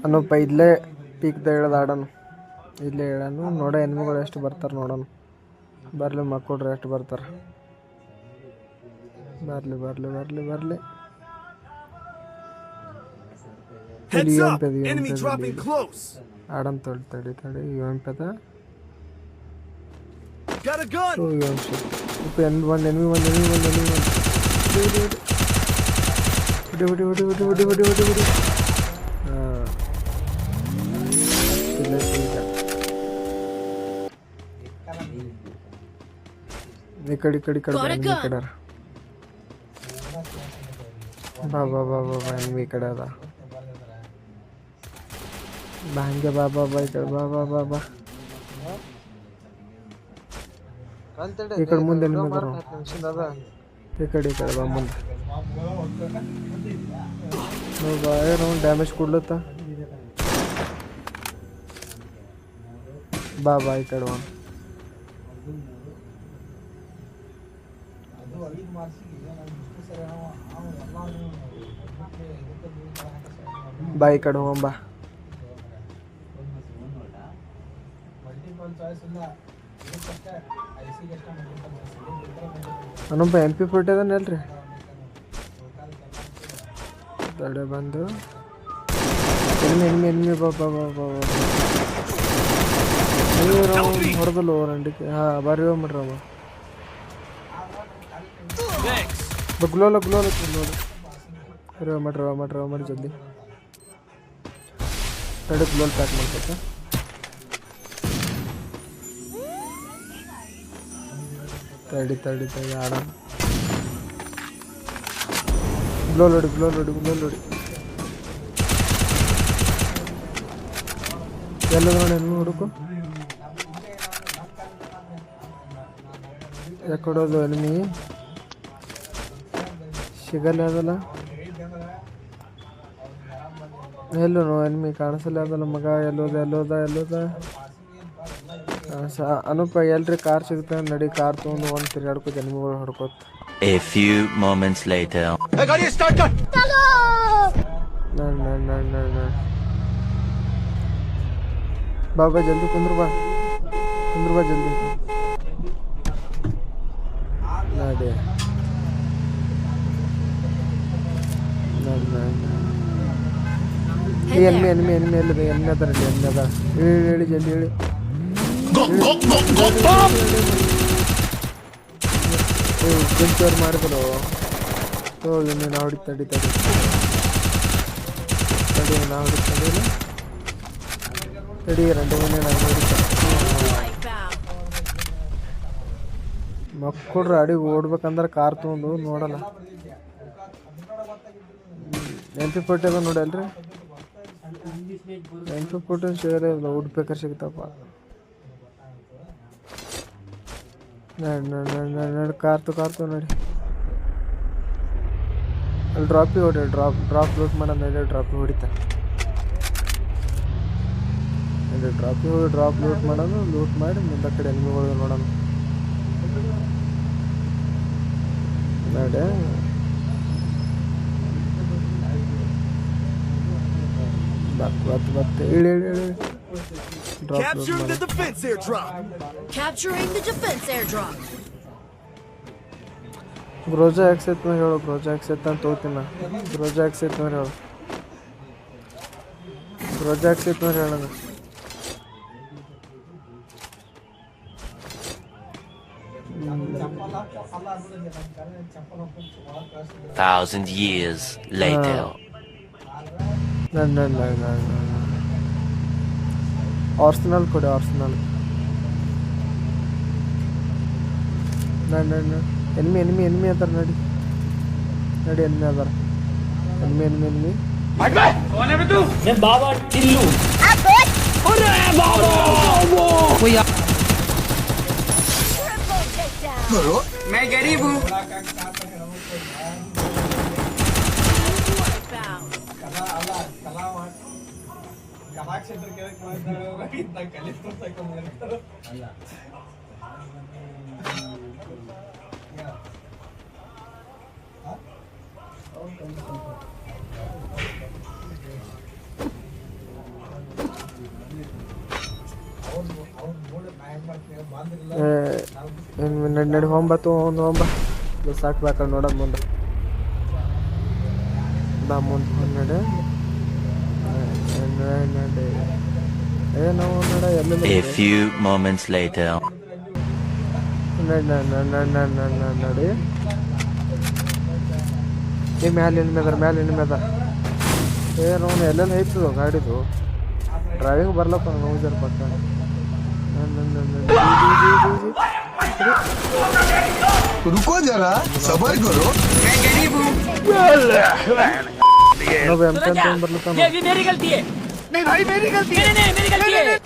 ಅನ್ನಪ್ಪ ಇಲ್ಲೇ ಪೀಕ್ದ ಹೇಳೋದು ಆಡೋನು ಇಲ್ಲೇ ಹೇಳೋನು ನೋಡ ಎನ್ಮಿಗಳು ಎಷ್ಟು ಬರ್ತಾರೆ ನೋಡೋನು. ಬರಲಿ ಮಕ್ಕಳ್ರಿ ಎಷ್ಟು ಬರ್ತಾರೆ. ಬರಲಿ ಬರಲಿ ಬರಲಿ ಬರಲಿ. ಆಡನ್ ತಡಿ ತಡಿ ತಡಿ UMP ಕಡೆ ಬಾ ಬಾ ಬಾ ಬಾ ಬಾ ಎನ್ಮಿ ಕಡೆ ಅದ ಬಾ ಹಂಗೆ ಬಾ ಬಾ ಬಾ ಈ ಕಡೆ ಬಾ ಬಾ ಬಾ ಬಾ ಈ ಕಡೆ ಮುಂದೆ ಈ ಕಡೆ ಬಾ ಮುಂದೆ ಬಾ ರೌಂಡ್ ಡ್ಯಾಮೇಜ್ ಕೊಡ್ಲತ್ತ ಬಾ ಬಾ ಈ ಕಡೆ ಬಾ ಈ ಕಡೆ ಹೋಗಂಬಾ. ಅನ್ನೊಬ್ಬ MP40 ಅದಾನಲ್ರಿ ತಡೆ ಬಂದು ಎನ್ಮಿ ಬಾ ಬಾ ಬಾ ಬಾ ಹೊಡೆದಲ್ಲ ರಂಡಿಕೆ. ಹಾಂ ಬರ್ರಿ ಹೋಗ್ಬಿಡ್ರಿ ಅವ ಗ್ಲೋಲ ಮಾಡ್ರಿ ಜಲ್ದಿ ತಡೆ ಗ್ಲೋಲ್ ಪ್ಯಾಕ್ ಮಾಡ್ಕೊತ ತಡಿ ಆಡ ಗ್ಲೋ ನೋಡಿ ಎಲ್ಲದ ನೋಡಿ ಎನ್ಮಿ ಹುಡುಕು ಯಾಕೊಡೋದು ಎನ್ಮಿ ಸಿಗಲ್ಲ ಅದಲ್ಲ ಎಲ್ಲೂ ಎನ್ಮಿ ಕಾಣಿಸಲ್ಲ ಅದಲ್ಲ ಮಗ ಎಲ್ಲೋದ ಅನುಪ ಎಲ್ರಿ ಕಾರ್ ಸಿಗುತ್ತೆ ನಡಿ ಕಾರ್ ತೊಗೊಂಡು ಒಂದು ತಿರ್ಗಾಡ್ಕೋತ ಎನ್ಮಿಗಳು ಹೊಡ್ಕೋತ. A few moments later. ಬಾಬಾ ಜಲ್ದಿ ಕುಂದ್ರ ಬಾ ಜಲ್ದಿ ನಡಿ ಎನ್ಮಿ ಎಲ್ಲಿದೆ ಎನ್ಮಿ ಅದ ಹೇಳಿ ಜಲ್ದಿ ಹೇಳಿ ಜಂಚೂರು ಮಾಡಿದ್ರು ಹೋಗಿ ನಾವು ಹೊಡಿತಡಿ ನಾವು ತಡಿ 2 ಮನೆ ನಾನು ಮಕ್ಕಳ್ರು ಅಡಿಗೆ ಓಡ್ಬೇಕಂದ್ರೆ ಕಾರ್ ತೊಗೊಂಡು ನೋಡಲ್ಲ. MP40 ಅದ ನೋಡಿ ಅಲ್ರಿ MP40 ಸಿಗಲ್ಲ ವುಡ್ ಪೇಕರ್ ಸಿಗ್ತಪ್ಪ. ನಡಿ ಕಾರ್ ನೋಡಿ ಅಲ್ಲಿ ಡ್ರಾಪಿಗೆ ಹೊಡಿ ಡ್ರಾಪ್ ಲೂಟ್ ಮಾಡೋದು ನಡಿ ಡ್ರಾಪಿಗೆ ಹೊಡಿತ ನಡಿ ಡ್ರಾಪಿಗೆ ಹೋಗಿ ಡ್ರಾಪ್ ಲೂಟ್ ಮಾಡೋದು ಲೂಟ್ ಮಾಡಿ ಮುಂದೆ ಕಡೆ ಎನ್ಮಿಗಳು ನೋಡೋಣ ನಡೆ. ಬತ್ತೆ ಇಳಿ Capturing the defense airdrop. ಗ್ರೋಜಾ ಎಕ್ಸೆತ್ ಮೇಲೆ ಹೇಳು ಗ್ರೋಜಾ ಎಕ್ಸೆತ್ ಅಂತ ತೋತೀನಿ ಗ್ರೋಜಾ ಎಕ್ಸೆತ್ ಮೇಲೆ ಹೇಳು ಹೇಳೋಣ. 1,000 years later. ಆರ್ಸನಲ್ ಕೊಡಿ ಆರ್ಸನಲ್. ಎನ್ಮಿ ಅದಾರ ನಡಿ ಎನ್ಮಿ ಅದಾರ ಎನ್ಮಿ बाबा टिल्लू मैं गरीब हूँ. ನಡಿ ಒಂಬತ್ತು ಒಂದು ಒಂಬತ್ತು ಸಾಕು ಬೇಕಂಡು ನೋಡೋದು ಮುಂದೆ ಬಾ ಮುಂದೆ ನಡೆ ನಡಿ ನಾವು ನಡ ಎಲ್ಲ A few moments later. ನಡಿ ಮ್ಯಾಲೆ ಮೇದ ನಾವು ಎಲ್ಲೆಲ್ಲ ಐತದ ಗಾಡಿದು ಡ್ರೈವಿಂಗ್ ಬರ್ಲಪ್ಪ ನಾವು ಜರ ಪಕ್ಕ रुको जरा सबर करो मैं गरीब हूँ ನಾವು ಬರ್ಲತ್ತಾನ ये भी मेरी गलती है। नहीं भाई मेरी गलती है। नहीं मेरी गलती है।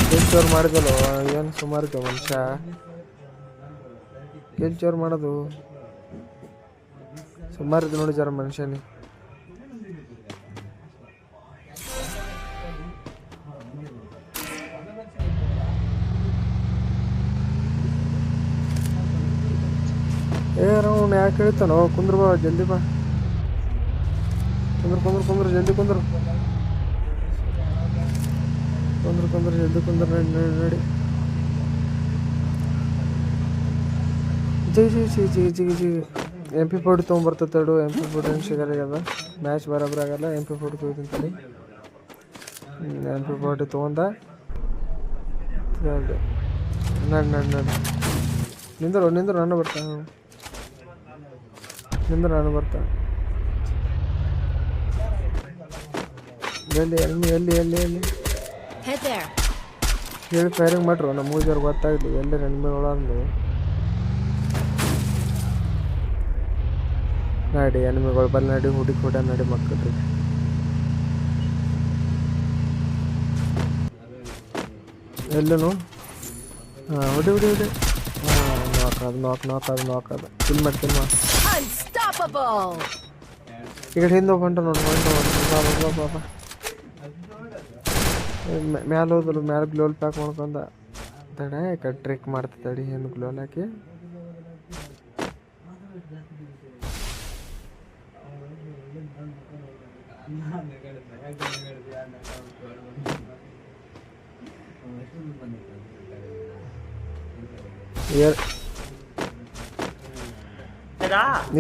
ಕೆಲ್ಸವ್ರು ಮಾಡಿದಲ್ಲ ಏನು ಸುಮಾರು ಮನುಷ್ಯ ಕೆಲ್ಸವ್ರು ಮಾಡೋದು ಸುಮಾರು ನೋಡಿ ಜರ ಮನುಷ್ಯನಿ ಅವ್ನು ಯಾಕೆ ಹೇಳ್ತಾನೋ ಕುಂದ್ರ ಬಾ ಜಲ್ದಿ ಬಾ ಕುಂದ್ರ ಜಲ್ದಿ ಕುಂದ್ರ ಜಲ್ದಿ ಕುಂದ್ರ ನಡಿ ಜಿ MP40 ತೊಗೊಂಬರ್ತೇಳು MP40 ಏನು ಸಿಗಲ್ಲ ಮ್ಯಾಚ್ ಬರೋಬ್ರ ಆಗಲ್ಲ MP40 ತೊಗೊಂತೀನಿ MP40 ತೊಗೊಂಡ ನಡಿ ನಿಂದ್ರು ನಾನು ಬರ್ತಾನೆ ಎಲ್ಲಿ ಹೇಳಿ ಫೈರಿಂಗ್ ಮಾಡ್ರು ನಮ್ಮ ಮೂಜರ್ ಗೊತ್ತಾಗ್ಲಿ ಎಲ್ಲಿ ಎನಿಮಿ ಒಳಂದು ನಡಿ ಎನಿಮಿಗಳು ಬಲ್ಲಿ ನಡಿ ಹುಡುಕಿ ನಡಿ ಮಕ್ಕಳ್ರಿ ಎಲ್ಲೂ ಹಾಂ ಹೊಡಿ ನಾಕ್ ಅದು ಕಿಲ್ ಮಾಡಿ ಈ ಕಡೆ ಹಿಂದೆ ಹೊಂಟ ನೋಡಿ ಪಾಪ ಮ್ಯಾಲೆ ಹೋದ್ರು ಮ್ಯಾಲೆ ಗ್ಲೋಲ್ ಪ್ಯಾಕ್ ಮಾಡ್ಕೊಂಡ ತಡೆ ಈ ಕಡೆ ಟ್ರಿಕ್ ಮಾಡ್ತಾ ತಡಿ ಏನು ಗ್ಲೋಲ್ ಹಾಕಿ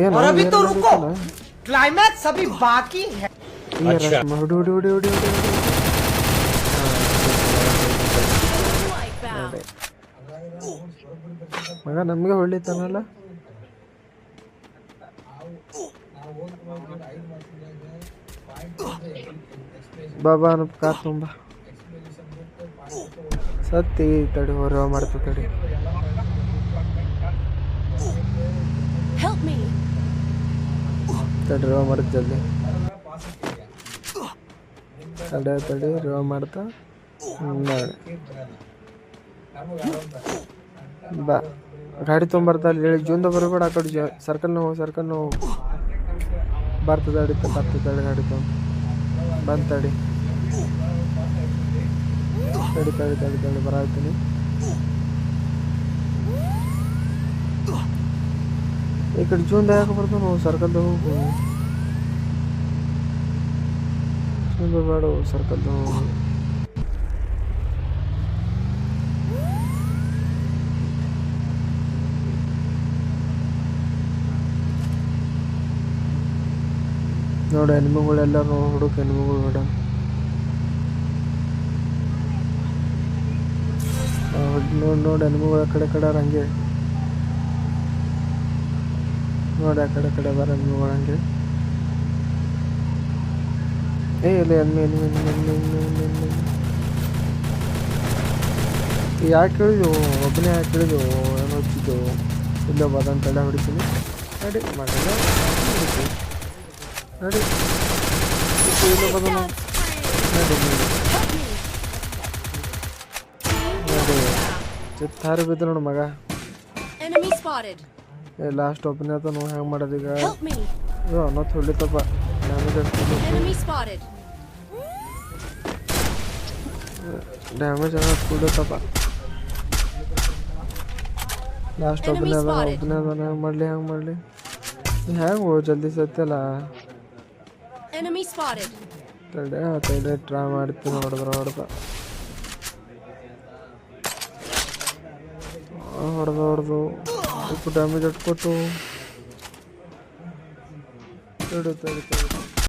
और अभी तो रुको क्लाइमैक्स अभी बाकी है। ಮಗ ನಮಗೆ ಹೊಳಿತಾನಲ್ಲ ಬಾಬಾ ಅನ್ನೋ ಕಾರ್ ತುಂಬ ಸತ್ತಿ ತಡಿ ಹೊರ ಮಾಡ್ತಾ ತಡಿ ತಡಿ ರಿವ ಮಾಡ್ತ ಜಲ್ದಿ ತಡಿ ರಿವ ಮಾಡ್ತಾ ಬಾ ಗಾಡಿ ತೊಗೊಂಬರ್ತಾ ಅಲ್ಲಿ ಹೇಳಿ ಜೂನ್ದಾಗ ಬರಬೇಡ ಆ ಕಡೆ ಸರ್ಕಲ್ ನೋವು ಬರ್ತದೆ ಗಾಡಿ ತೊಗೊಂಡು ಬಂದು ತಡಿ ಬರಾಗ್ತೀನಿ ಈ ಕಡೆ ಜೂನ್ದಾಗ ಯಾಕೆ ಬರ್ತಾವ ನಾವು ಸರ್ಕಲ್ದಾಗ ಹೋಗು ಜೂನ್ದಾಗ ಬೇಡ ಸರ್ಕಲ್ದಾಗ ಹೋಗು ನೋಡಿ ಎನಿಮಿಗಳೆಲ್ಲ ಹುಡುಕ ಎನಿಮಿಗಳು ಬೇಡ ನೋಡಿ ಎನಿಮಿಗಳು ಆ ಕಡೆ ಹಂಗೆ ನೋಡಿ ಆ ಕಡೆ ಬರ ಎನಿಮಿಗಳು ಹಂಗೆ ಇಲ್ಲ ಎನಿಮಿ ಯಾಕೆ ಹೇಳಿದೆವು ಒಬ್ಬನೇ ಯಾಕೆ ಹೇಳಿದೆವು ಏನೋ ಹಚ್ಚಿದ್ದೆವು ಇಲ್ಲೋ ಬದಂತ ತಡೆ ಹೊಡಿತೀನಿ ನಡಿ ಮಾಡಲ್ಲ ನಡಿ ಇಲ್ಲೋ ಬದ ನಡಿ ಚಿತ್ತಾರು ಬಿದ್ದು ನೋಡು ಮಗ ಲಾಸ್ಟ್ ಒಬ್ಬನೇ ಆತ ನಾವು ಹೆಂಗೆ ಮಾಡೋದೀಗ ಅನ್ನೋದು ಹೊಡಿತಪ್ಪ ಡ್ಯಾಮೇಜ್ ಅನ್ನೋದು ಹೊಡಿತಪ್ಪ ಲಾಸ್ಟ್ ಒಬ್ಬನೇ ಅದ ಹೆಂಗೆ ಮಾಡಲಿ ಹೆಂಗೆ ಜಲ್ದಿ ಸತ್ತಲ್ಲ ತಡೆ ಟ್ರೈ ಮಾಡ್ತೀನಿ ಹೊಡೆದ ಹೊಡೆದು ಸ್ವಲ್ಪ ಡ್ಯಾಮೇಜ್ ಇಟ್ಕೊಟ್ಟು ತಡಿ